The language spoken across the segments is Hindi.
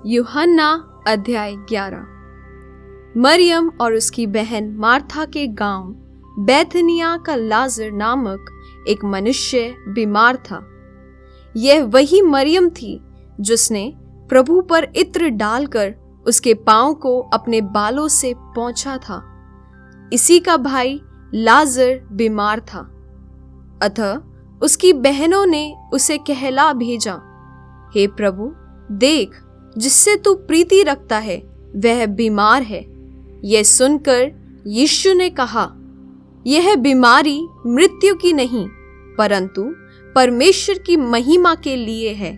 यूहन्ना अध्याय 11। मरियम और उसकी बहन मार्था के गांव बैथनिया का लाजर नामक एक मनुष्य बीमार था। यह वही मरियम थी जिसने प्रभु पर इत्र डालकर उसके पांव को अपने बालों से पोंछा था। इसी का भाई लाजर बीमार था। अतः उसकी बहनों ने उसे कहला भेजा, हे प्रभु, देख, जिससे तू प्रीति रखता है वह बीमार है। यह सुनकर यीशु ने कहा, यह बीमारी मृत्यु की नहीं, परंतु परमेश्वर की महिमा के लिए है,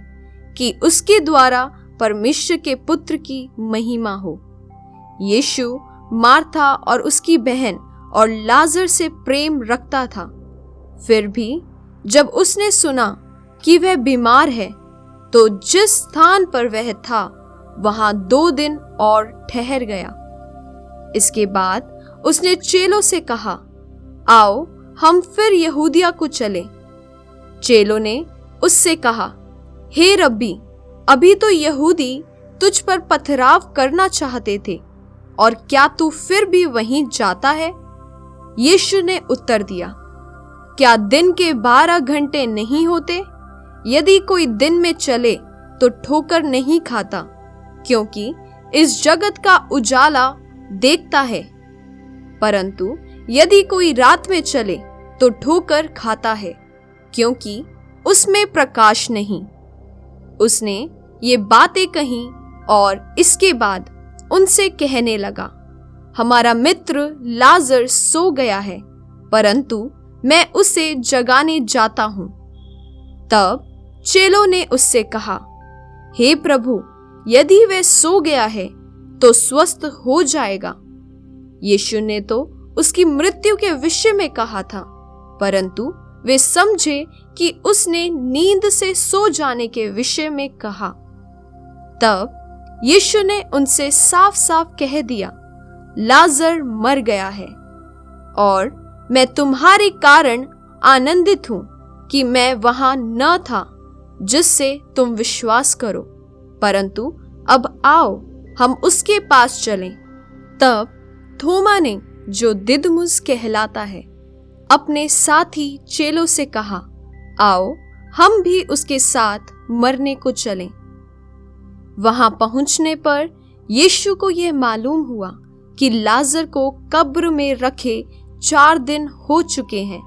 कि उसके द्वारा परमेश्वर के पुत्र की महिमा हो। यीशु मार्था और उसकी बहन और लाजर से प्रेम रखता था। फिर भी जब उसने सुना कि वह बीमार है, तो जिस स्थान पर वह था वहां 2 दिन और ठहर गया। इसके बाद उसने चेलों से कहा, आओ हम फिर यहूदिया को चलें। चेलों ने उससे कहा, हे रब्बी, अभी तो यहूदी तुझ पर पथराव करना चाहते थे, और क्या तू फिर भी वहीं जाता है? यीशु ने उत्तर दिया, क्या दिन के 12 घंटे नहीं होते? यदि कोई दिन में चले तो ठोकर नहीं खाता, क्योंकि इस जगत का उजाला देखता है, परंतु यदि कोई रात में चले तो ठोकर खाता है, क्योंकि उसमें प्रकाश नहीं। उसने ये बातें कही और इसके बाद उनसे कहने लगा, हमारा मित्र लाजर सो गया है, परंतु मैं उसे जगाने जाता हूं। तब चेलों ने उससे कहा, हे प्रभु, यदि वह सो गया है तो स्वस्थ हो जाएगा। यीशु ने तो उसकी मृत्यु के विषय में कहा था, परंतु वे समझे कि उसने नींद से सो जाने के विषय में कहा। तब यीशु ने उनसे साफ साफ कह दिया, लाजर मर गया है, और मैं तुम्हारे कारण आनंदित हूं कि मैं वहां न था, जिससे तुम विश्वास करो, परंतु अब आओ हम उसके पास चलें। तब थोमा ने, जो दिदमुस कहलाता है, अपने साथी चेलों से कहा, आओ हम भी उसके साथ मरने को चलें। वहां पहुंचने पर यीशु को यह मालूम हुआ कि लाजर को कब्र में रखे 4 दिन हो चुके हैं।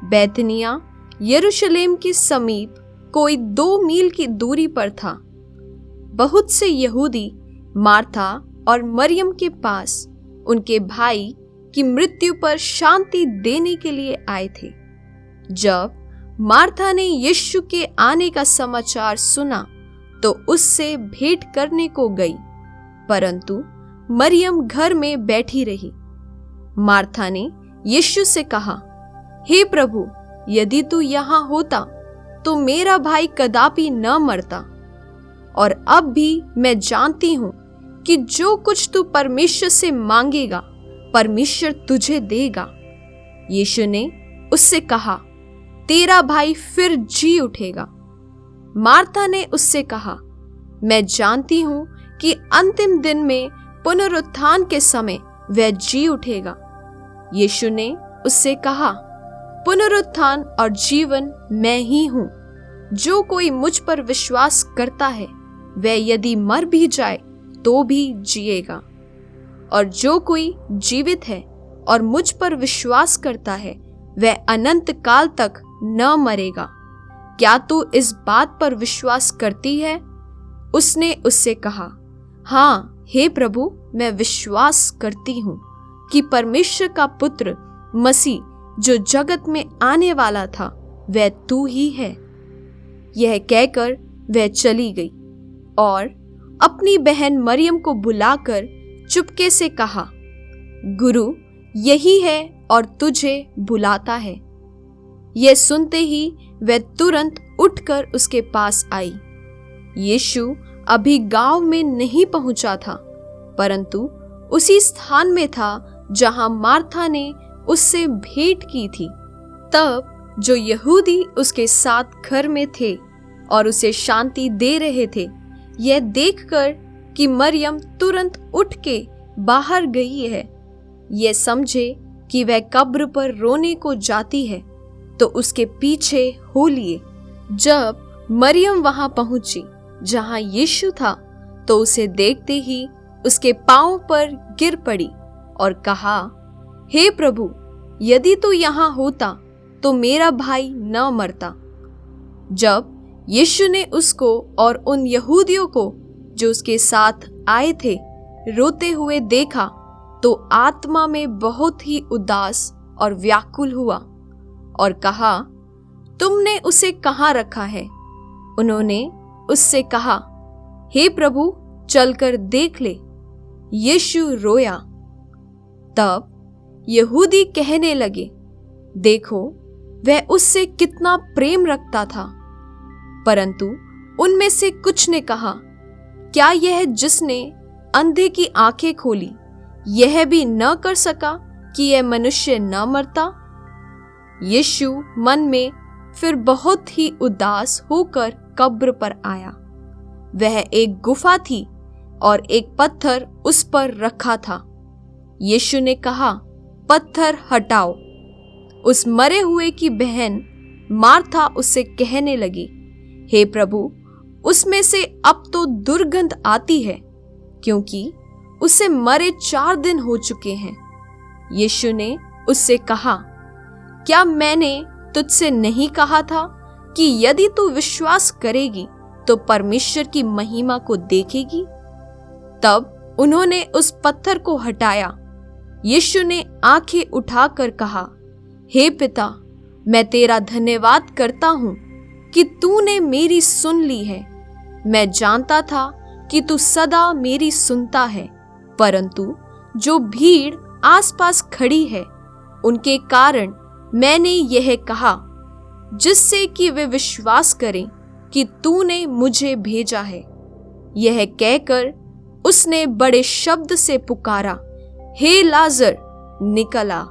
बैतनिया यरूशलेम के समीप कोई 2 मील की दूरी पर था। बहुत से यहूदी मार्था और मरियम के पास उनके भाई की मृत्यु पर शांति देने के लिए आए थे। जब मार्था ने यीशु के आने का समाचार सुना तो उससे भेंट करने को गई, परंतु मरियम घर में बैठी रही। मार्था ने यीशु से कहा, हे प्रभु, यदि तू यहाँ होता तो मेरा भाई कदापि न मरता। और अब भी मैं जानती हूं कि जो कुछ तू परमेश्वर से मांगेगा परमेश्वर तुझे देगा। यीशु ने उससे कहा, तेरा भाई फिर जी उठेगा। मार्था ने उससे कहा, मैं जानती हूं कि अंतिम दिन में पुनरुत्थान के समय वह जी उठेगा। यीशु ने उससे कहा, पुनरुत्थान और जीवन मैं ही हूं। जो कोई मुझ पर विश्वास करता है वह यदि मर भी जाए तो भी जिएगा, और जो कोई जीवित है और मुझ पर विश्वास करता है वह अनंत काल तक न मरेगा। क्या तू इस बात पर विश्वास करती है? उसने उससे कहा, हाँ हे प्रभु, मैं विश्वास करती हूँ कि परमेश्वर का पुत्र मसीह जो जगत में आने वाला था वह तू ही है। यह कहकर वह चली गई और अपनी बहन मरियम को बुलाकर चुपके से कहा, गुरु यही है और तुझे बुलाता है। यह सुनते ही वह तुरंत उठकर उसके पास आई। यीशु अभी गांव में नहीं पहुंचा था, परंतु उसी स्थान में था जहां मार्था ने उससे भेंट की थी। तब जो यहूदी उसके साथ घर में थे और उसे शांति दे रहे थे, यह देखकर कि मरियम तुरंत उठ के बाहर गई है, यह समझे कि वह कब्र पर रोने को जाती है, तो उसके पीछे हो लिए। जब मरियम वहां पहुंची जहां यीशु था, तो उसे देखते ही उसके पांव पर गिर पड़ी और कहा, हे प्रभु, यदि तू यहाँ होता तो मेरा भाई न मरता। जब यीशु ने उसको और उन यहूदियों को जो उसके साथ आए थे रोते हुए देखा, तो आत्मा में बहुत ही उदास और व्याकुल हुआ और कहा, तुमने उसे कहाँ रखा है? उन्होंने उससे कहा, हे प्रभु, चलकर देख ले। यीशु रोया। तब यहूदी कहने लगे, देखो, वह उससे कितना प्रेम रखता था। परंतु उनमें से कुछ ने कहा, क्या यह जिसने अंधे की आंखें खोली, यह भी न कर सका कि यह मनुष्य न मरता? यीशु मन में फिर बहुत ही उदास होकर कब्र पर आया। वह एक गुफा थी और एक पत्थर उस पर रखा था। यीशु ने कहा, पत्थर हटाओ। उस मरे हुए की बहन मार्था उससे कहने लगी, हे प्रभु, उसमें से अब तो दुर्गंध आती है, क्योंकि उसे मरे 4 दिन हो चुके हैं। यीशु ने उससे कहा, क्या मैंने तुझसे नहीं कहा था कि यदि तू विश्वास करेगी तो परमेश्वर की महिमा को देखेगी? तब उन्होंने उस पत्थर को हटाया। यीशु ने आंखें उठाकर कहा, हे पिता, मैं तेरा धन्यवाद करता हूं कि तूने मेरी सुन ली है। मैं जानता था कि तू सदा मेरी सुनता है, परंतु जो भीड़ आसपास खड़ी है उनके कारण मैंने यह कहा, जिससे कि वे विश्वास करें कि तूने मुझे भेजा है। यह कहकर उसने बड़े शब्द से पुकारा, हे लाजर, निकल आ।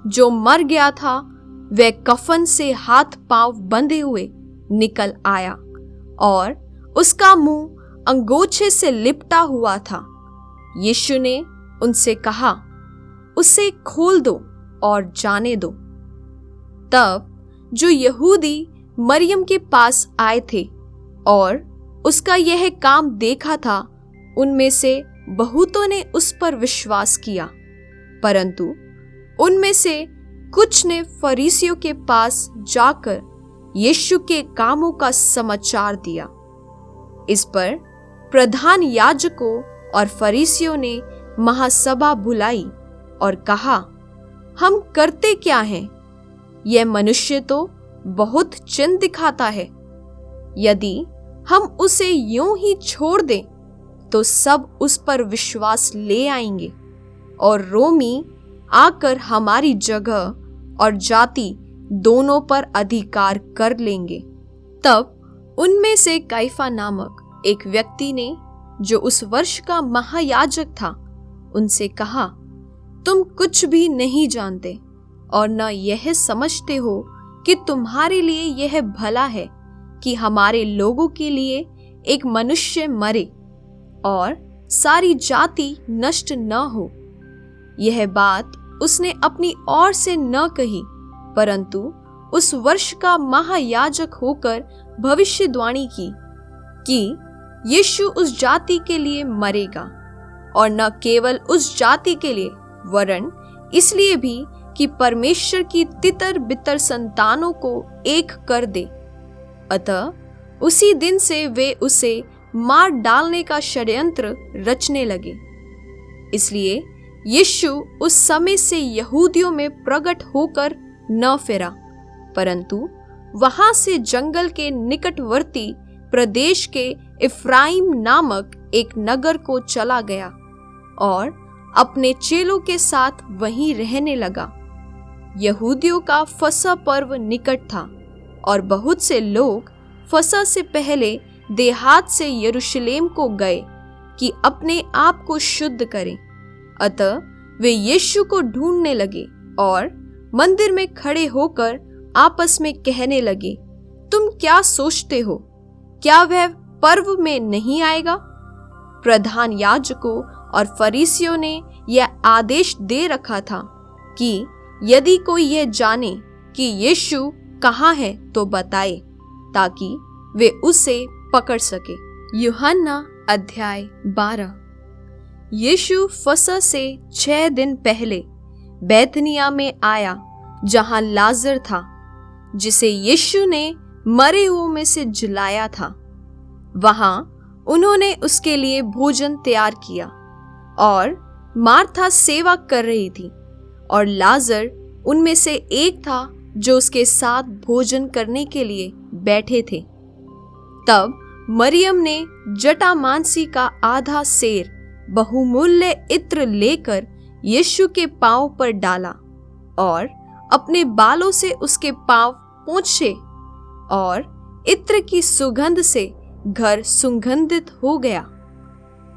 जो मर गया था वह कफन से हाथ पांव बंधे हुए निकल आया और उसका मुंह अंगोछे से लिपटा हुआ था। यीशु ने उनसे कहा, उसे खोल दो और जाने दो। तब जो यहूदी मरियम के पास आए थे और उसका यह काम देखा था, उनमें से बहुतों ने उस पर विश्वास किया, परंतु उनमें से कुछ ने फरीसियों के पास जाकर यीशु के कामों का समाचार दिया। इस पर प्रधान याजकों और फरीसियों ने महासभा बुलाई और कहा, हम करते क्या हैं? यह मनुष्य तो बहुत चिन्ह दिखाता है। यदि हम उसे यूं ही छोड़ दें तो सब उस पर विश्वास ले आएंगे और रोमी आकर हमारी जगह और जाति दोनों पर अधिकार कर लेंगे। तब उनमें से कैफा नामक एक व्यक्ति ने, जो उस वर्ष का महायाजक था, उनसे कहा, तुम कुछ भी नहीं जानते और न यह समझते हो कि तुम्हारे लिए यह भला है कि हमारे लोगों के लिए एक मनुष्य मरे और सारी जाति नष्ट न हो। यह बात उसने अपनी ओर से न कही, परंतु उस वर्ष का महायाजक होकर भविष्यवाणी की कि यीशु उस जाति के लिए मरेगा, और न केवल उस जाति के लिए वरन इसलिए भी कि परमेश्वर की तितर बितर संतानों को एक कर दे। अतः उसी दिन से वे उसे मार डालने का षड्यंत्र रचने लगे। इसलिए यीशु उस समय से यहूदियों में प्रकट होकर न फिरा, परंतु वहां से जंगल के निकटवर्ती प्रदेश के इफ्राइम नामक एक नगर को चला गया और अपने चेलों के साथ वहीं रहने लगा। यहूदियों का फसह पर्व निकट था और बहुत से लोग फसह से पहले देहात से यरूशलेम को गए कि अपने आप को शुद्ध करें। अतः वे यीशु को ढूंढने लगे और मंदिर में खड़े होकर आपस में कहने लगे, तुम क्या सोचते हो? क्या वह पर्व में नहीं आएगा? प्रधान याजकों और फरीसियों ने यह आदेश दे रखा था कि यदि कोई यह जाने कि यीशु कहाँ है तो बताए, ताकि वे उसे पकड़ सके। यूहन्ना अध्याय 12। यीशु फसह से 6 दिन पहले बैतनिय्याह में आया, जहां लाजर था, जिसे यीशु ने मरे हुओं में से जिलाया था। वहां उन्होंने उसके लिए भोजन तैयार किया और मार्था सेवा कर रही थी और लाजर उनमें से एक था जो उसके साथ भोजन करने के लिए बैठे थे। तब मरियम ने जटामांसी का आधा सेर बहुमूल्य इत्र लेकर यीशु के पांव पर डाला और अपने बालों से उसके पांव पोंछे, और इत्र की सुगंध से घर सुगंधित हो गया।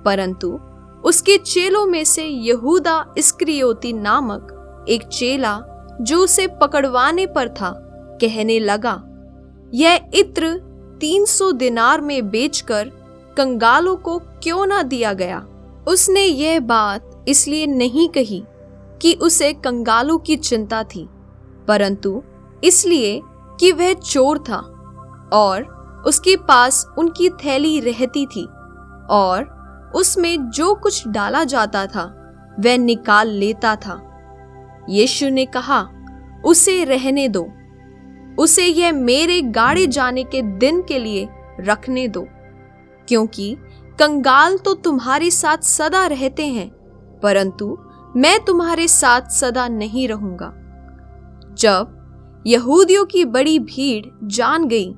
परंतु उसके चेलों में से यहूदा इस्करियोती नामक एक चेला, जो उसे पकड़वाने पर था, कहने लगा, यह इत्र 300 दिनार में बेचकर कंगालों को क्यों ना दिया गया। उसने यह बात इसलिए नहीं कही कि उसे कंगालों की चिंता थी, परंतु इसलिए कि वह चोर था और उसके पास उनकी थैली रहती थी और उसमें जो कुछ डाला जाता था वह निकाल लेता था। यीशु ने कहा, उसे रहने दो, उसे यह मेरे गाड़े जाने के दिन के लिए रखने दो, क्योंकि कंगाल तो तुम्हारे साथ सदा रहते हैं, परंतु मैं तुम्हारे साथ सदा नहीं रहूंगा। जब यहूदियों की बड़ी भीड़ जान गई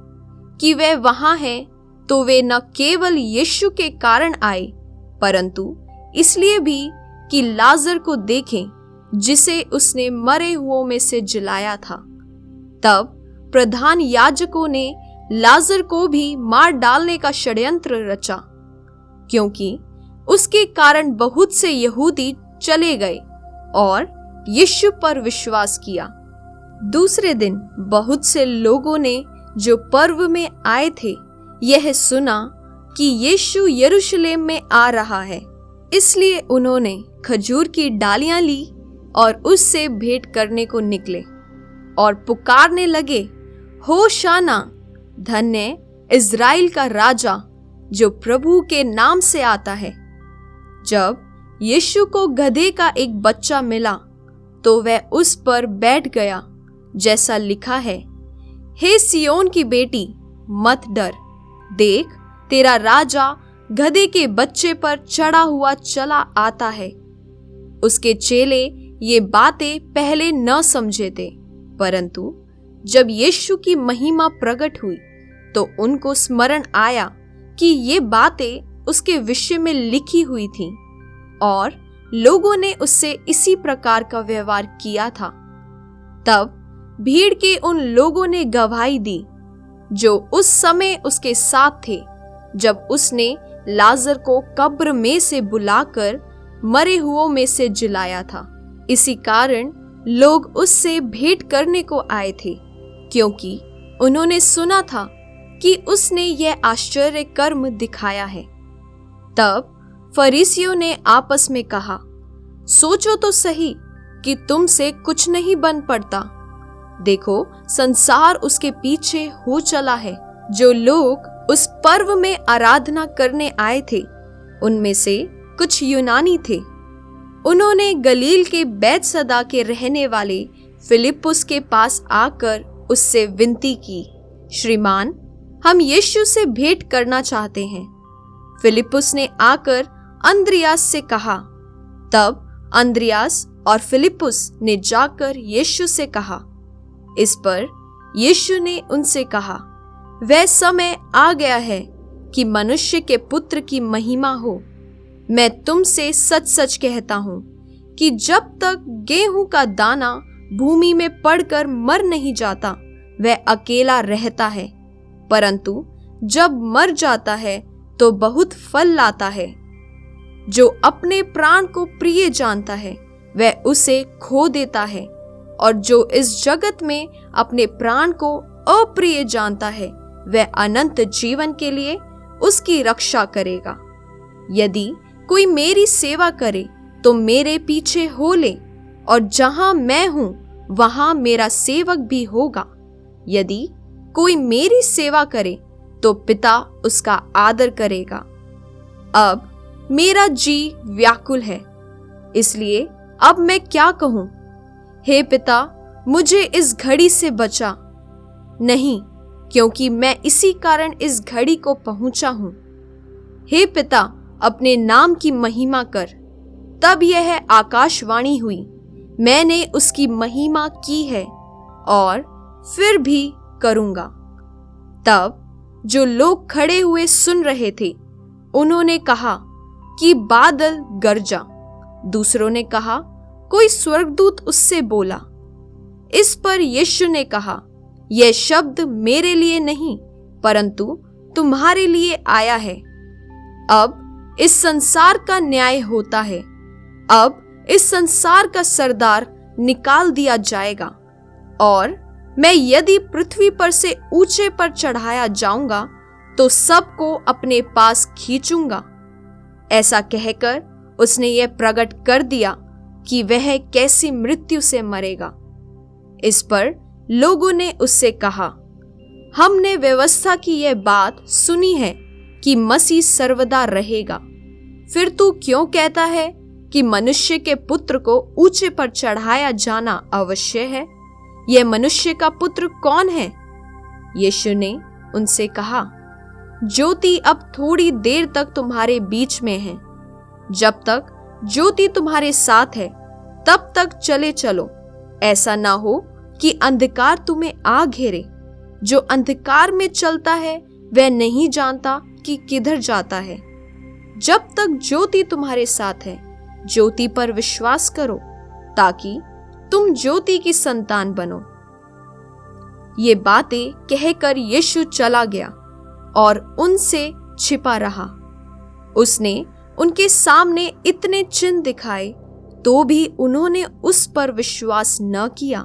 कि वह वहां है, तो वे न केवल यीशु के कारण आए, परंतु इसलिए भी कि लाजर को देखें, जिसे उसने मरे हुओं में से जिलाया था। तब प्रधान याजकों ने लाजर को भी मार डालने का षड्यंत्र रचा, क्योंकि उसके कारण बहुत से यहूदी चले गए और यीशु पर विश्वास किया। दूसरे दिन बहुत से लोगों ने जो पर्व में आए थे यह सुना कि यीशु यरूशलेम में आ रहा है, इसलिए उन्होंने खजूर की डालियां ली और उससे भेंट करने को निकले और पुकारने लगे, होशाना, धन्य इज़राइल का राजा जो प्रभु के नाम से आता है। जब यीशु को गधे का एक बच्चा मिला तो वह उस पर बैठ गया, जैसा लिखा है, हे सियोन की बेटी, मत डर, देख तेरा राजा गधे के बच्चे पर चढ़ा हुआ चला आता है। उसके चेले ये बातें पहले न समझे थे, परंतु जब यीशु की महिमा प्रकट हुई तो उनको स्मरण आया कि ये बातें उसके विषय में लिखी हुई थीं और लोगों ने उससे इसी प्रकार का व्यवहार किया था। तब भीड़ के उन लोगों ने गवाही दी जो उस समय उसके साथ थे, जब उसने लाजर को कब्र में से बुलाकर मरे हुओं में से जिलाया था। इसी कारण लोग उससे भेंट करने को आए थे, क्योंकि उन्होंने सुना था कि उसने यह आश्चर्य कर्म दिखाया है। तब फरीसियों ने आपस में कहा, सोचो तो सही कि तुमसे कुछ नहीं बन पड़ता। देखो, संसार उसके पीछे हो चला है। जो लोग उस पर्व में आराधना करने आए थे, उनमें से कुछ यूनानी थे। उन्होंने गलील के बैतसैदा के रहने वाले फिलिप्पुस के पास आकर उससे विनती की, श्रीमान, हम यीशु से भेंट करना चाहते हैं। फिलिप्पुस ने आकर अंद्रियास से कहा। तब अंद्रियास और फिलिप्पुस ने जाकर यीशु से कहा। इस पर यीशु ने उनसे कहा, वह समय आ गया है कि मनुष्य के पुत्र की महिमा हो। मैं तुमसे सच सच कहता हूं कि जब तक गेहूं का दाना भूमि में पड़कर मर नहीं जाता, वह अकेला रहता है, परंतु जब मर जाता है तो बहुत फल लाता है। जो अपने प्राण को प्रिय जानता है, वह उसे खो देता है, और जो इस जगत में अपने प्राण को अप्रिय जानता है, वह अनंत जीवन के लिए उसकी रक्षा करेगा। यदि कोई मेरी सेवा करे तो मेरे पीछे हो ले, और जहां मैं हूं वहां मेरा सेवक भी होगा। यदि कोई मेरी सेवा करे तो पिता उसका आदर करेगा। अब मेरा जी व्याकुल है, इसलिए अब मैं क्या कहूं? हे पिता, मुझे इस घड़ी से बचा। नहीं, क्योंकि मैं इसी कारण इस घड़ी को पहुंचा हूं। हे पिता, अपने नाम की महिमा कर। तब यह आकाशवाणी हुई, मैंने उसकी महिमा की है और फिर भी करूंगा। तब जो लोग खड़े हुए सुन रहे थे, उन्होंने कहा कि बादल गरजा। दूसरों ने कहा, कोई स्वर्गदूत उससे बोला। इस पर यीशु ने कहा, यह शब्द मेरे लिए नहीं, परंतु तुम्हारे लिए आया है। अब इस संसार का न्याय होता है। अब इस संसार का सरदार निकाल दिया जाएगा, और मैं यदि पृथ्वी पर से ऊंचे पर चढ़ाया जाऊंगा तो सबको अपने पास खींचूंगा। ऐसा कहकर उसने यह प्रकट कर दिया कि वह कैसी मृत्यु से मरेगा। इस पर लोगों ने उससे कहा, हमने व्यवस्था की यह बात सुनी है कि मसीह सर्वदा रहेगा। फिर तू क्यों कहता है कि मनुष्य के पुत्र को ऊंचे पर चढ़ाया जाना अवश्य है? यह मनुष्य का पुत्र कौन है? यीशु ने उनसे कहा, ज्योति अब थोड़ी देर तक तुम्हारे बीच में है। जब तक ज्योति तुम्हारे साथ है तब तक चले चलो, ऐसा ना हो कि अंधकार तुम्हें आ घेरे। जो अंधकार में चलता है वह नहीं जानता कि किधर जाता है। जब तक ज्योति तुम्हारे साथ है, ज्योति पर विश्वास करो, ताकि तुम ज्योति की संतान बनो। ये बातें कहकर यीशु चला गया और उनसे छिपा रहा। उसने उनके सामने इतने चिन्ह दिखाए, तो भी उन्होंने उस पर विश्वास न किया,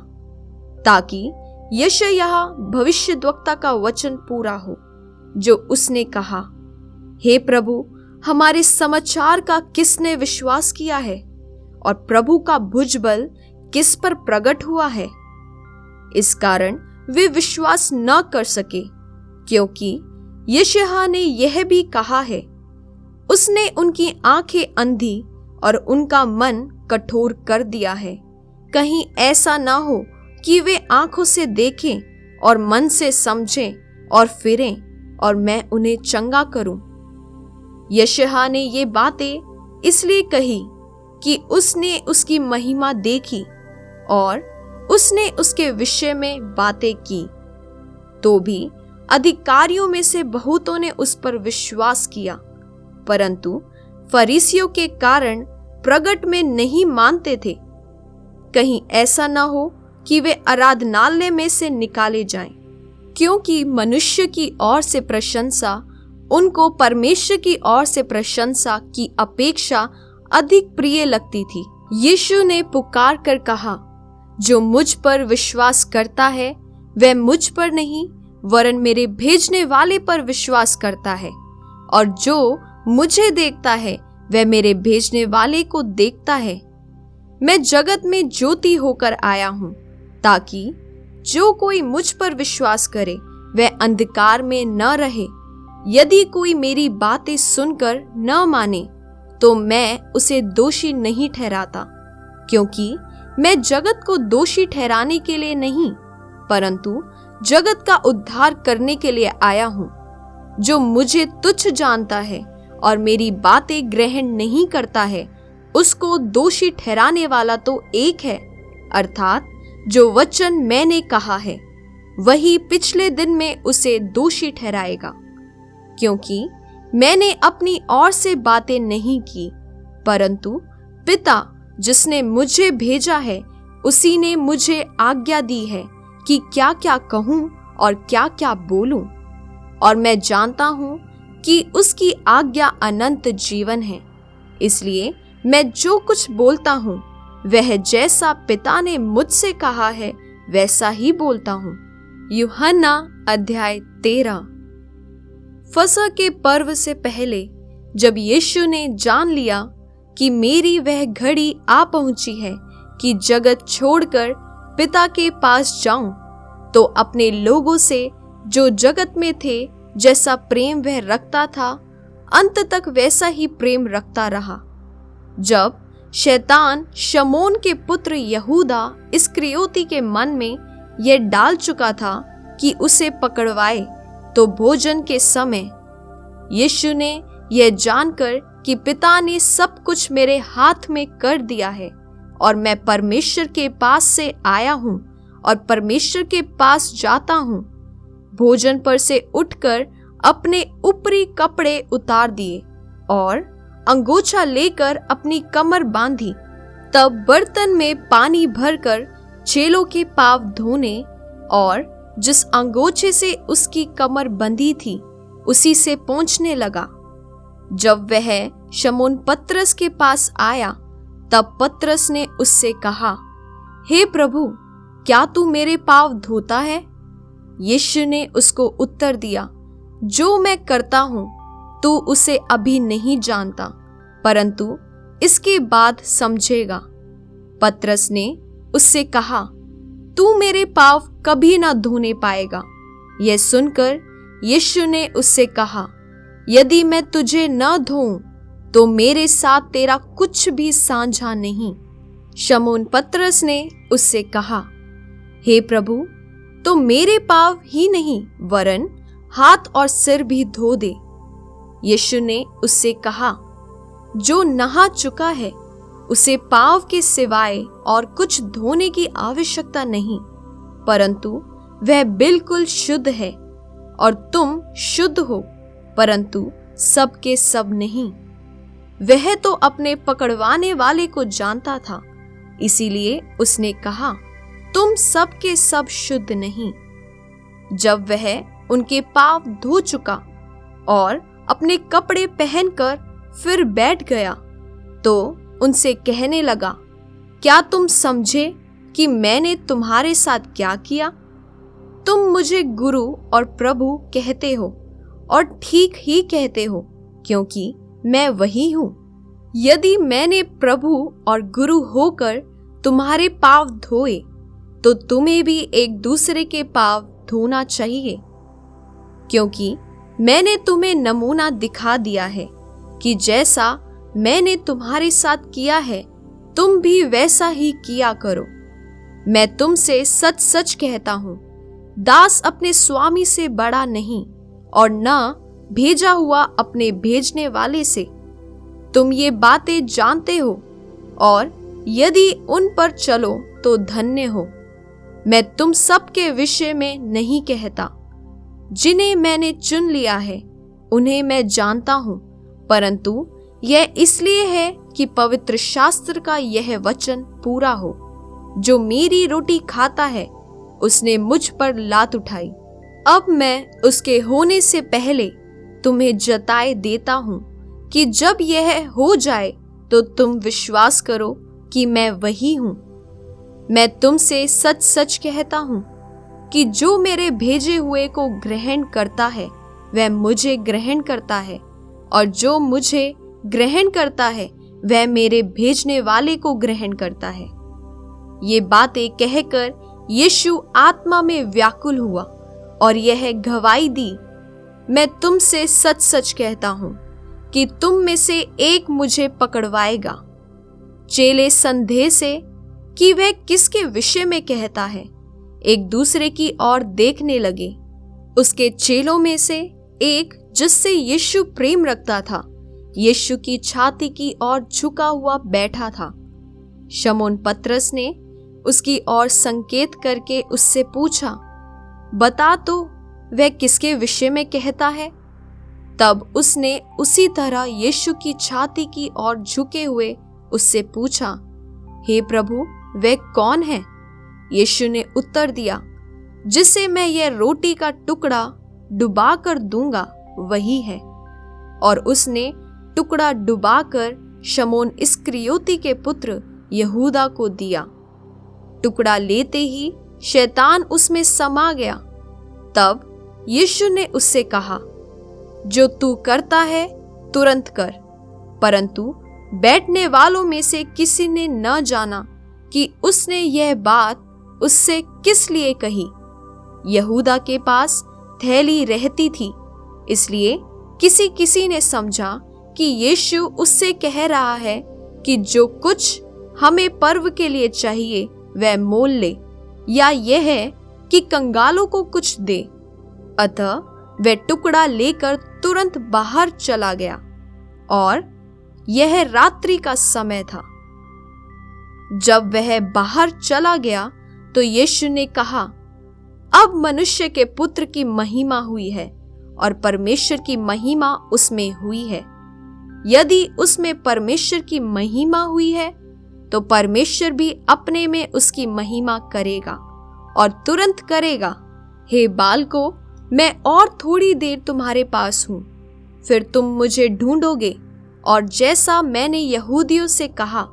ताकि यशायाह भविष्यद्वक्ता का वचन पूरा हो, जो उसने कहा, हे प्रभु, हमारे समाचार का किसने विश्वास किया है, और प्रभु का भुजबल किस पर प्रकट हुआ है? इस कारण वे विश्वास न कर सके, क्योंकि यशायाह ने यह भी कहा है, उसने उनकी आंखें अंधी और उनका मन कठोर कर दिया है। कहीं ऐसा ना हो कि वे आंखों से देखें और मन से समझें और फिरें, और मैं उन्हें चंगा करूं। यशायाह ने ये बातें इसलिए कही कि उसने उसकी महिमा देखी और उसने उसके विषय में बातें की। तो भी अधिकारियों में से बहुतों ने उस पर विश्वास किया, परंतु फरीसियों के कारण प्रगट में नहीं मानते थे, कहीं ऐसा ना हो कि वे आराधनालय में से निकाले जाएं, क्योंकि मनुष्य की ओर से प्रशंसा उनको परमेश्वर की ओर से प्रशंसा की अपेक्षा अधिक प्रिय लगती थी। यीशु ने पुकार कर कहा, जो मुझ पर विश्वास करता है वह मुझ पर नहीं वरन मेरे भेजने वाले पर विश्वास करता है, और जो मुझे देखता है वह मेरे भेजने वाले को देखता है। मैं जगत में ज्योति होकर आया हूं, ताकि जो कोई मुझ पर विश्वास करे वह अंधकार में न रहे। यदि कोई मेरी बातें सुनकर न माने तो मैं उसे दोषी नहीं ठहराता, क्योंकि मैं जगत को दोषी ठहराने के लिए नहीं, परंतु जगत का उद्धार करने के लिए आया हूं। जो मुझे तुच्छ जानता है और मेरी बातें ग्रहण नहीं करता है, उसको दोषी ठहराने वाला तो एक है, अर्थात जो वचन मैंने कहा है वही पिछले दिन में उसे दोषी ठहराएगा। क्योंकि मैंने अपनी ओर से बातें नहीं की, परंतु पिता जिसने मुझे भेजा है उसी ने मुझे आज्ञा दी है कि क्या क्या कहूं और क्या क्या बोलूं। और मैं जानता हूं कि उसकी आज्ञा अनंत जीवन है। इसलिए मैं जो कुछ बोलता हूं वह जैसा पिता ने मुझसे कहा है वैसा ही बोलता हूं। यूहन्ना अध्याय 13। फसह के पर्व से पहले जब यीशु ने जान लिया कि मेरी वह घड़ी आ पहुंची है कि जगत छोड़कर पिता के पास जाऊं, तो अपने लोगों से जो जगत में थे जैसा प्रेम वह रखता था, अंत तक वैसा ही प्रेम रखता रहा। जब शैतान शमौन के पुत्र यहूदा इस्करियोती के मन में यह डाल चुका था कि उसे पकड़वाए, तो भोजन के समय यीशु ने यह जानकर कि पिता ने सब कुछ मेरे हाथ में कर दिया है और मैं परमेश्वर के पास से आया हूँ और परमेश्वर के पास जाता हूँ, भोजन पर से उठकर अपने ऊपरी कपड़े उतार दिए और अंगोछा लेकर अपनी कमर बांधी। तब बर्तन में पानी भरकर चेलों के पाँव धोने और जिस अंगोछे से उसकी कमर बंधी थी उसी से पोंछने लगा। जब वह शमौन पतरस के पास आया, तब पतरस ने उससे कहा, हे प्रभु, क्या तू मेरे पाँव धोता है? यीशु ने उसको उत्तर दिया, जो मैं करता हूँ तू उसे अभी नहीं जानता, परंतु इसके बाद समझेगा। पतरस ने उससे कहा, तू मेरे पाँव कभी ना धोने पाएगा। यह सुनकर यीशु ने उससे कहा, यदि मैं तुझे न धोऊं तो मेरे साथ तेरा कुछ भी साझा नहीं। शमौन पतरस ने उससे कहा, हे प्रभु, तो मेरे पाँव ही नहीं वरन हाथ और सिर भी धो दे। यीशु ने उससे कहा, जो नहा चुका है उसे पाँव के सिवाय और कुछ धोने की आवश्यकता नहीं, परंतु वह बिल्कुल शुद्ध है। और तुम शुद्ध हो, परंतु सब के सब नहीं। वह तो अपने पकड़वाने वाले को जानता था, इसीलिए उसने कहा, तुम सब के सब शुद्ध नहीं। जब वह उनके पाँव धो चुका और अपने कपड़े पहनकर फिर बैठ गया, तो उनसे कहने लगा, क्या तुम समझे कि मैंने तुम्हारे साथ क्या किया? तुम मुझे गुरु और प्रभु कहते हो और ठीक ही कहते हो, क्योंकि मैं वही हूँ। यदि मैंने प्रभु और गुरु होकर तुम्हारे पाँव धोए, तो तुम्हें भी एक दूसरे के पाँव धोना चाहिए, क्योंकि मैंने तुम्हें नमूना दिखा दिया है कि जैसा मैंने तुम्हारे साथ किया है तुम भी वैसा ही किया करो। मैं तुमसे सच सच कहता हूँ, दास अपने स्वामी से बड़ा नहीं और न भेजा हुआ अपने भेजने वाले से। तुम ये बातें जानते हो और यदि उन पर चलो तो धन्य हो। मैं तुम सब के विषय में नहीं कहता, जिन्हें मैंने चुन लिया है उन्हें मैं जानता हूँ, परंतु यह इसलिए है कि पवित्र शास्त्र का यह वचन पूरा हो, जो मेरी रोटी खाता है उसने मुझ पर लात उठाई। अब मैं उसके होने से पहले तुम्हें जताए देता हूँ कि जब यह हो जाए तो तुम विश्वास करो कि मैं वही हूँ। मैं तुमसे सच सच कहता हूँ कि जो मेरे भेजे हुए को ग्रहण करता है वह मुझे ग्रहण करता है, और जो मुझे ग्रहण करता है वह मेरे भेजने वाले को ग्रहण करता है। ये बातें कहकर यीशु आत्मा में व्याकुल हुआ और यह गवाही दी, मैं तुमसे सच सच कहता हूँ कि तुम में से एक मुझे पकड़वाएगा। चेले संदेह से कि वह किसके विषय में कहता है एक दूसरे की ओर देखने लगे। उसके चेलों में से एक, जिससे यीशु प्रेम रखता था, यीशु की छाती की ओर झुका हुआ बैठा था। शमौन पतरस ने उसकी ओर संकेत करके उससे पूछा, बता तो वह किसके विषय में कहता है? तब उसने उसी तरह यीशु की छाती की ओर झुके हुए उससे पूछा, हे प्रभु, वह कौन है? यीशु ने उत्तर दिया, जिसे मैं यह रोटी का टुकड़ा डुबा कर दूंगा वही है। और उसने टुकड़ा डुबाकर शमौन इस्करियोती के पुत्र यहूदा को दिया। टुकड़ा लेते ही शैतान उसमें समा गया। तब यीशु ने उससे कहा, जो तू करता है तुरंत कर। परंतु बैठने वालों में से किसी ने न जाना कि उसने यह बात उससे किस लिए कही। यहूदा के पास थैली रहती थी, इसलिए किसी किसी ने समझा कि यीशु उससे कह रहा है कि जो कुछ हमें पर्व के लिए चाहिए वह मोल ले, या यह है कि कंगालों को कुछ दे। अतः वह टुकड़ा लेकर तुरंत बाहर चला गया, और यह रात्रि का समय था। जब वह बाहर चला गया तो यीशु ने कहा, अब मनुष्य के पुत्र की महिमा हुई है और परमेश्वर की महिमा उसमें हुई है। यदि उसमें परमेश्वर की महिमा हुई है तो परमेश्वर भी अपने में उसकी महिमा करेगा और तुरंत करेगा। हे बालकों, मैं और थोड़ी देर तुम्हारे पास हूं, फिर तुम मुझे ढूंढोगे, और जैसा मैंने यहूदियों से कहा,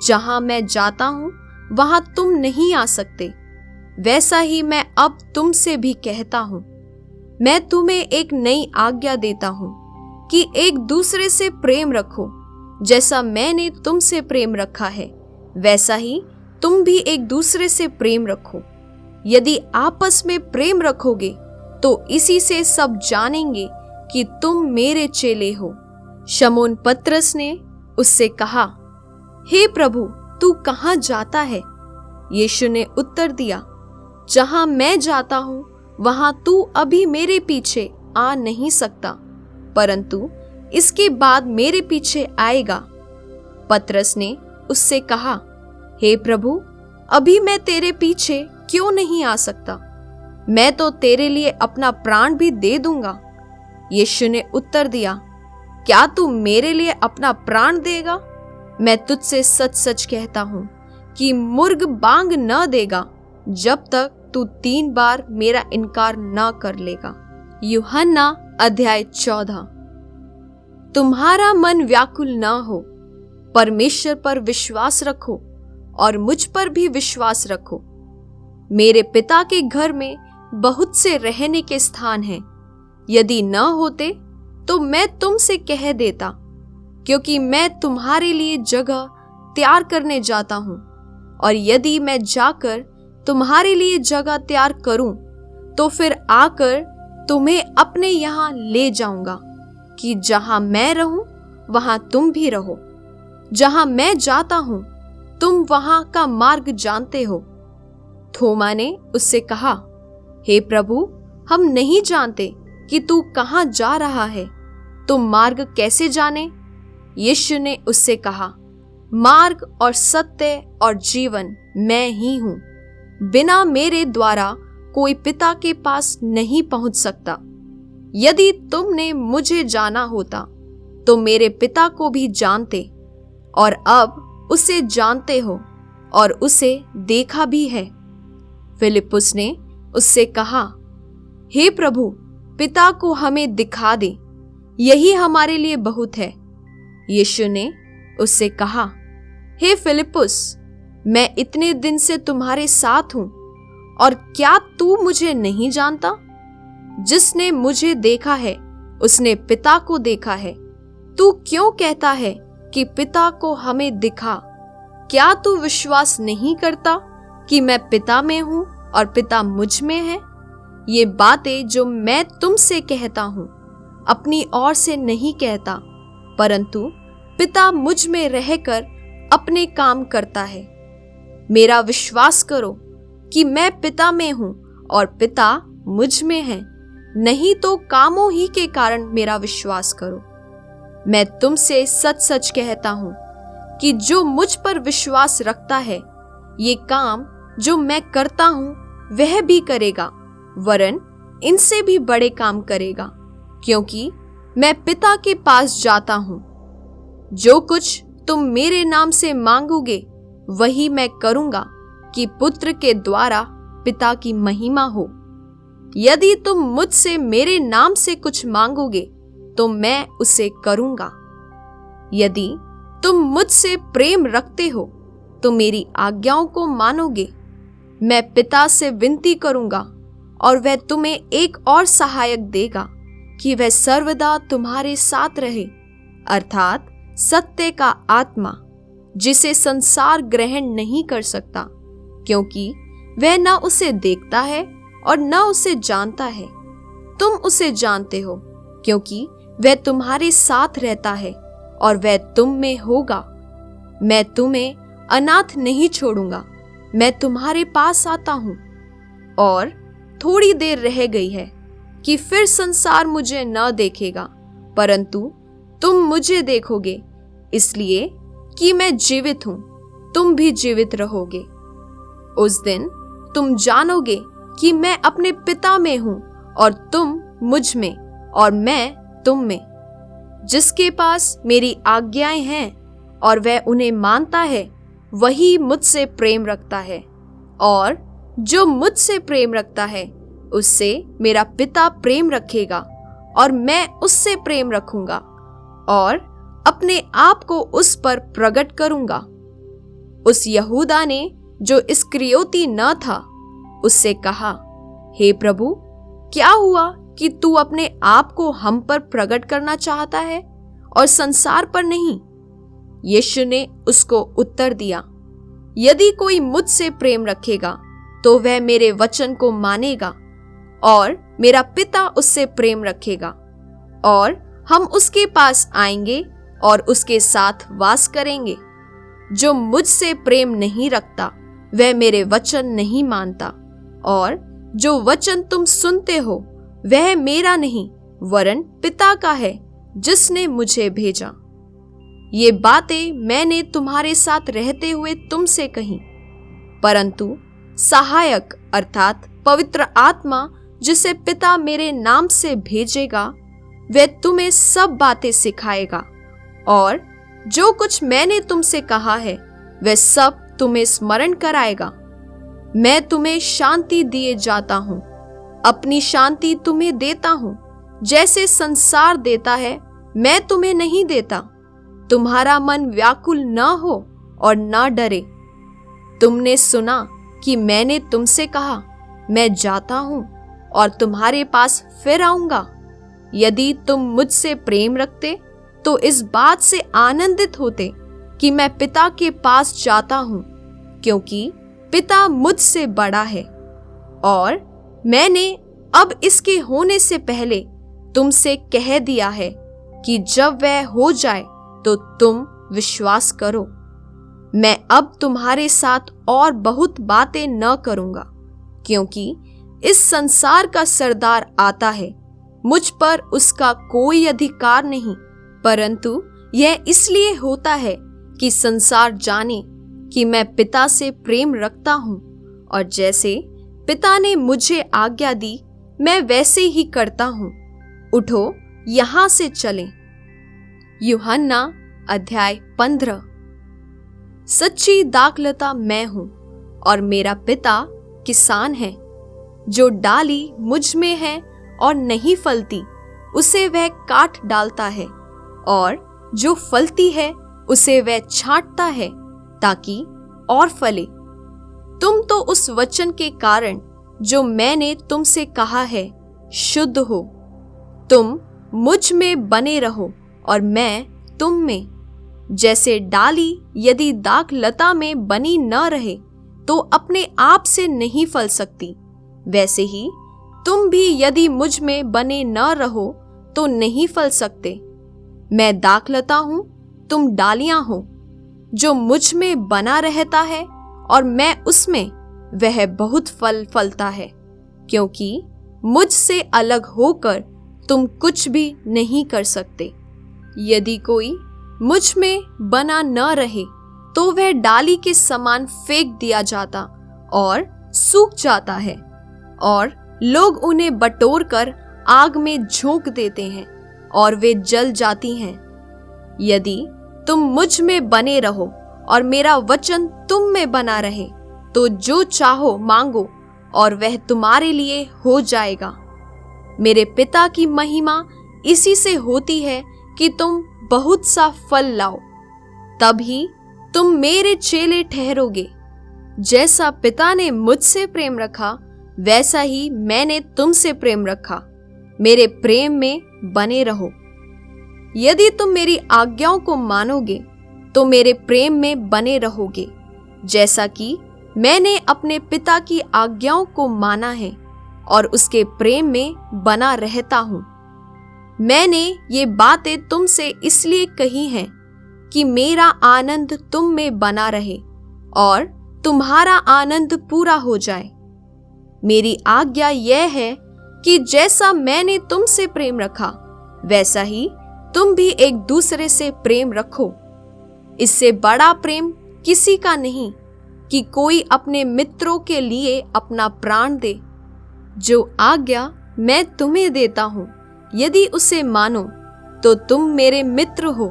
जहां मैं जाता हूं वहां तुम नहीं आ सकते, वैसा ही मैं अब तुमसे भी कहता हूं। मैं तुम्हें एक नई आज्ञा देता हूं कि एक दूसरे से प्रेम रखो। जैसा मैंने तुमसे प्रेम रखा है, वैसा ही तुम भी एक दूसरे से प्रेम रखो। यदि आपस में प्रेम रखोगे तो इसी से सब जानेंगे कि तुम मेरे चेले हो। शमौन पतरस ने उससे कहा, हे प्रभु, तू कहाँ जाता है? यीशु ने उत्तर दिया, जहां मैं जाता हूं वहां तू अभी मेरे पीछे आ नहीं सकता, परंतु इसके बाद मेरे पीछे आएगा। पतरस ने उससे कहा, हे प्रभु, अभी मैं तेरे पीछे क्यों नहीं आ सकता? मैं तो तेरे लिए अपना प्राण भी दे दूंगा। यीशु ने उत्तर दिया, क्या तू मेरे लिए अपना प्राण देगा? मैं तुझसे सच सच कहता हूं कि मुर्ग बांग न देगा जब तक तू 3 बार मेरा इनकार न कर लेगा। यूहन्ना अध्याय 14। तुम्हारा मन व्याकुल न हो, परमेश्वर पर विश्वास रखो और मुझ पर भी विश्वास रखो। मेरे पिता के घर में बहुत से रहने के स्थान हैं। यदि न होते तो मैं तुमसे कह देता, क्योंकि मैं तुम्हारे लिए जगह तैयार करने जाता हूं। और यदि मैं जाकर तुम्हारे लिए जगह तैयार करूं तो फिर आकर तुम्हें अपने यहाँ ले जाऊंगा, कि जहां मैं रहूं वहां तुम भी रहो। जहां मैं जाता हूं तुम वहां का मार्ग जानते हो। थोमा ने उससे कहा, हे प्रभु, हम नहीं जानते कि तू कहां जा रहा है, तुम मार्ग कैसे जाने? यीशु ने उससे कहा, मार्ग और सत्य और जीवन मैं ही हूं। बिना मेरे द्वारा कोई पिता के पास नहीं पहुंच सकता। यदि तुमने मुझे जाना होता तो मेरे पिता को भी जानते, और अब उसे जानते हो और उसे देखा भी है। फिलिप्पुस ने उससे कहा, हे प्रभु, पिता को हमें दिखा दे, यही हमारे लिए बहुत है। यीशु ने उससे कहा, हे फिलिप्पुस, मैं इतने दिन से तुम्हारे साथ हूं और क्या तू मुझे नहीं जानता? जिसने मुझे देखा है उसने पिता को देखा है। तू क्यों कहता है कि पिता को हमें दिखा? क्या तू विश्वास नहीं करता कि मैं पिता में हूं और पिता मुझ में है? ये बातें जो मैं तुमसे कहता हूं अपनी ओर से नहीं कहता, परंतु पिता मुझ में रहकर अपने काम करता है। मेरा विश्वास करो कि मैं पिता में हूं और पिता मुझ में है, नहीं तो कामों ही के कारण मेरा विश्वास करो। मैं तुमसे सच सच कहता हूं कि जो मुझ पर विश्वास रखता है, ये काम जो मैं करता हूं वह भी करेगा, वरन इनसे भी बड़े काम करेगा, क्योंकि मैं पिता के पास जाता हूं। जो कुछ तुम मेरे नाम से मांगोगे वही मैं करूंगा, कि पुत्र के द्वारा पिता की महिमा हो। यदि तुम मुझसे मेरे नाम से कुछ मांगोगे तो मैं उसे करूंगा। यदि तुम मुझसे प्रेम रखते हो तो मेरी आज्ञाओं को मानोगे। मैं पिता से विनती करूंगा और वह तुम्हें एक और सहायक देगा, कि वह सर्वदा तुम्हारे साथ रहे, अर्थात सत्य का आत्मा, जिसे संसार ग्रहण नहीं कर सकता, क्योंकि वह न उसे देखता है और न उसे जानता है। तुम उसे जानते हो, क्योंकि वह तुम्हारे साथ रहता है और वह तुम में होगा। मैं तुम्हें अनाथ नहीं छोड़ूंगा, मैं तुम्हारे पास आता हूं। और थोड़ी देर रह गई है कि फिर संसार मुझे न देखेगा, परंतु तुम मुझे देखोगे, इसलिए कि मैं जीवित हूं, तुम भी जीवित रहोगे। उस दिन तुम जानोगे कि मैं अपने पिता में हूं और तुम मुझ में और मैं तुम में। जिसके पास मेरी आज्ञाएं हैं और वह उन्हें मानता है, वही मुझसे प्रेम रखता है, और जो मुझसे प्रेम रखता है उससे मेरा पिता प्रेम रखेगा और मैं उससे प्रेम रखूंगा और अपने आप को उस पर प्रकट करूंगा। उस यहूदा ने, जो इस्करियोती न था, उससे कहा, हे प्रभु, क्या हुआ कि तू अपने आप को हम पर प्रकट करना चाहता है और संसार पर नहीं? यीशु ने उसको उत्तर दिया, यदि कोई मुझसे प्रेम रखेगा तो वह मेरे वचन को मानेगा, और मेरा पिता उससे प्रेम रखेगा, और हम उसके पास आएंगे और उसके साथ वास करेंगे। जो मुझसे प्रेम नहीं रखता वह मेरे वचन नहीं मानता, और जो वचन तुम सुनते हो वह मेरा नहीं वरन पिता का है जिसने मुझे भेजा। ये बातें मैंने तुम्हारे साथ रहते हुए तुमसे कही, परंतु सहायक अर्थात पवित्र आत्मा, जिसे पिता मेरे नाम से भेजेगा, वह तुम्हें सब बातें सिखाएगा, और जो कुछ मैंने तुमसे कहा है वह सब तुम्हें स्मरण कराएगा। मैं तुम्हें शांति दिए जाता हूँ, अपनी शांति तुम्हें देता हूँ। जैसे संसार देता है मैं तुम्हें नहीं देता। तुम्हारा मन व्याकुल न हो और न डरे। तुमने सुना कि मैंने तुमसे कहा, मैं जाता हूँ और तुम्हारे पास फिर आऊंगा। यदि तुम मुझसे प्रेम रखते तो इस बात से आनंदित होते कि मैं पिता के पास जाता हूँ, क्योंकि पिता मुझसे बड़ा है। और मैंने अब इसके होने से पहले तुमसे कह दिया है कि जब वह हो जाए तो तुम विश्वास करो। मैं अब तुम्हारे साथ और बहुत बातें न करूंगा, क्योंकि इस संसार का सरदार आता है। मुझ पर उसका कोई अधिकार नहीं, परंतु यह इसलिए होता है कि संसार जाने कि मैं पिता से प्रेम रखता हूँ, और जैसे पिता ने मुझे आज्ञा दी मैं वैसे ही करता हूँ। उठो, यहाँ से चलें। यूहन्ना अध्याय 15। सच्ची दाखलता मैं हूँ और मेरा पिता किसान है। जो डाली मुझ में है और नहीं फलती उसे वह काट डालता है, और जो फलती है उसे वह छांटता है ताकि और फले। तुम तो उस वचन के कारण जो मैंने तुमसे कहा है शुद्ध हो। तुम मुझ में बने रहो और मैं तुम में। जैसे डाली यदि दाखलता में बनी न रहे तो अपने आप से नहीं फल सकती, वैसे ही तुम भी यदि मुझ में बने न रहो तो नहीं फल सकते। मैं दाखलता हूँ, तुम डालियां हो। जो मुझ में बना रहता है और मैं उसमें, वह बहुत फल फलता है, क्योंकि मुझसे अलग होकर तुम कुछ भी नहीं कर सकते। यदि कोई मुझ में बना न रहे तो वह डाली के समान फेंक दिया जाता और सूख जाता है, और लोग उन्हें बटोर कर आग में झोंक देते हैं और वे जल जाती हैं। यदि तुम मुझ में बने रहो और मेरा वचन तुम में बना रहे तो जो चाहो मांगो और वह तुम्हारे लिए हो जाएगा। मेरे पिता की महिमा इसी से होती है कि तुम बहुत सा फल लाओ, तभी तुम मेरे चेले ठहरोगे। जैसा पिता ने मुझसे प्रेम रखा वैसा ही मैंने तुमसे प्रेम रखा। मेरे प्रेम में बने रहो। यदि तुम मेरी आज्ञाओं को मानोगे तो मेरे प्रेम में बने रहोगे, जैसा कि मैंने अपने पिता की आज्ञाओं को माना है और उसके प्रेम में बना रहता हूं। मैंने ये बातें तुमसे इसलिए कही हैं कि मेरा आनंद तुम में बना रहे और तुम्हारा आनंद पूरा हो जाए। मेरी आज्ञा यह है कि जैसा मैंने तुमसे प्रेम रखा वैसा ही तुम भी एक दूसरे से प्रेम रखो। इससे बड़ा प्रेम किसी का नहीं कि कोई अपने मित्रों के लिए अपना प्राण दे। जो आज्ञा मैं तुम्हें देता हूं, यदि उसे मानो तो तुम मेरे मित्र हो।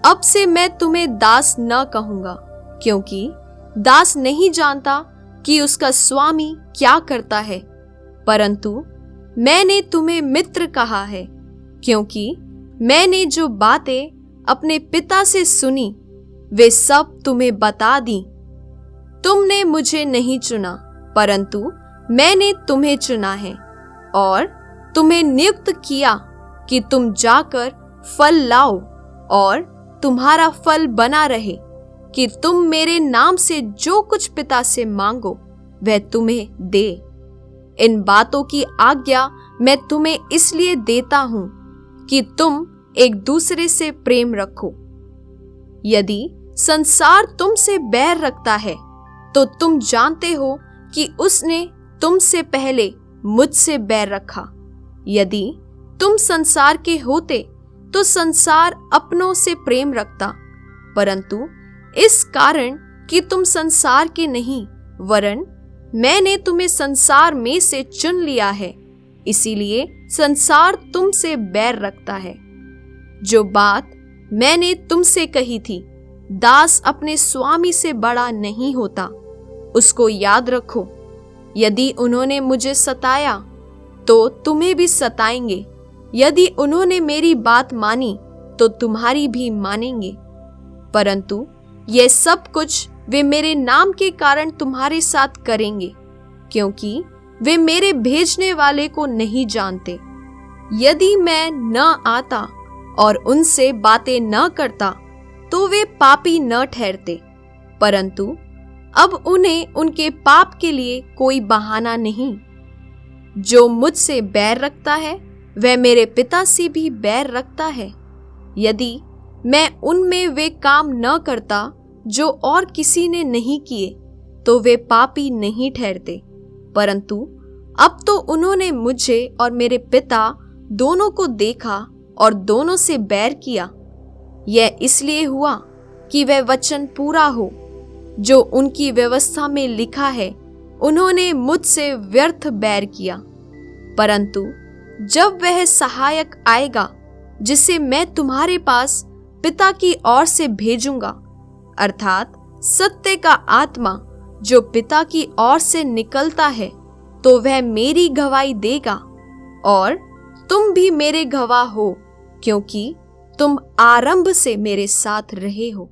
अब से मैं तुम्हें दास न कहूंगा, क्योंकि दास नहीं जानता कि उसका स्वामी क्या करता है, परंतु मैंने तुम्हें मित्र कहा है, क्योंकि मैंने जो बातें अपने पिता से सुनी वे सब तुम्हें बता दी। तुमने मुझे नहीं चुना, परंतु मैंने तुम्हें चुना है और तुम्हें नियुक्त किया कि तुम जाकर फल लाओ और तुम्हारा फल बना रहे, कि तुम मेरे नाम से जो कुछ पिता से मांगो वह तुम्हें दे। इन बातों की आज्ञा मैं तुम्हें इसलिए देता हूं कि तुम एक दूसरे से प्रेम रखो। यदि संसार तुमसे बैर रखता है तो तुम जानते हो कि उसने तुमसे पहले मुझसे बैर रखा। यदि तुम संसार के होते तो संसार अपनों से प्रेम रखता, परंतु इस कारण कि तुम संसार के नहीं वरन मैंने तुम्हें संसार में से चुन लिया है, इसीलिए संसार तुमसे बैर रखता है। जो बात मैंने तुमसे कही थी, दास अपने स्वामी से बड़ा नहीं होता, उसको याद रखो। यदि उन्होंने मुझे सताया तो तुम्हें भी सताएंगे, यदि उन्होंने मेरी बात मानी तो तुम्हारी भी मानेंगे। परंतु यह सब कुछ वे मेरे नाम के कारण तुम्हारे साथ करेंगे, क्योंकि वे मेरे भेजने वाले को नहीं जानते। यदि मैं न आता और उनसे बातें न करता तो वे पापी न ठहरते, परंतु अब उन्हें उनके पाप के लिए कोई बहाना नहीं। जो मुझसे बैर रखता है वह मेरे पिता से भी बैर रखता है। यदि मैं उनमें वे काम न करता जो और किसी ने नहीं किए तो वे पापी नहीं ठहरते, परंतु अब तो उन्होंने मुझे और मेरे पिता दोनों को देखा और दोनों से बैर किया। यह इसलिए हुआ कि वह वचन पूरा हो जो उनकी व्यवस्था में लिखा है, उन्होंने मुझसे व्यर्थ बैर किया। परंतु जब वह सहायक आएगा जिसे मैं तुम्हारे पास पिता की ओर से भेजूंगा, अर्थात सत्य का आत्मा जो पिता की ओर से निकलता है, तो वह मेरी गवाही देगा और तुम भी मेरे गवाह हो, क्योंकि तुम आरंभ से मेरे साथ रहे हो।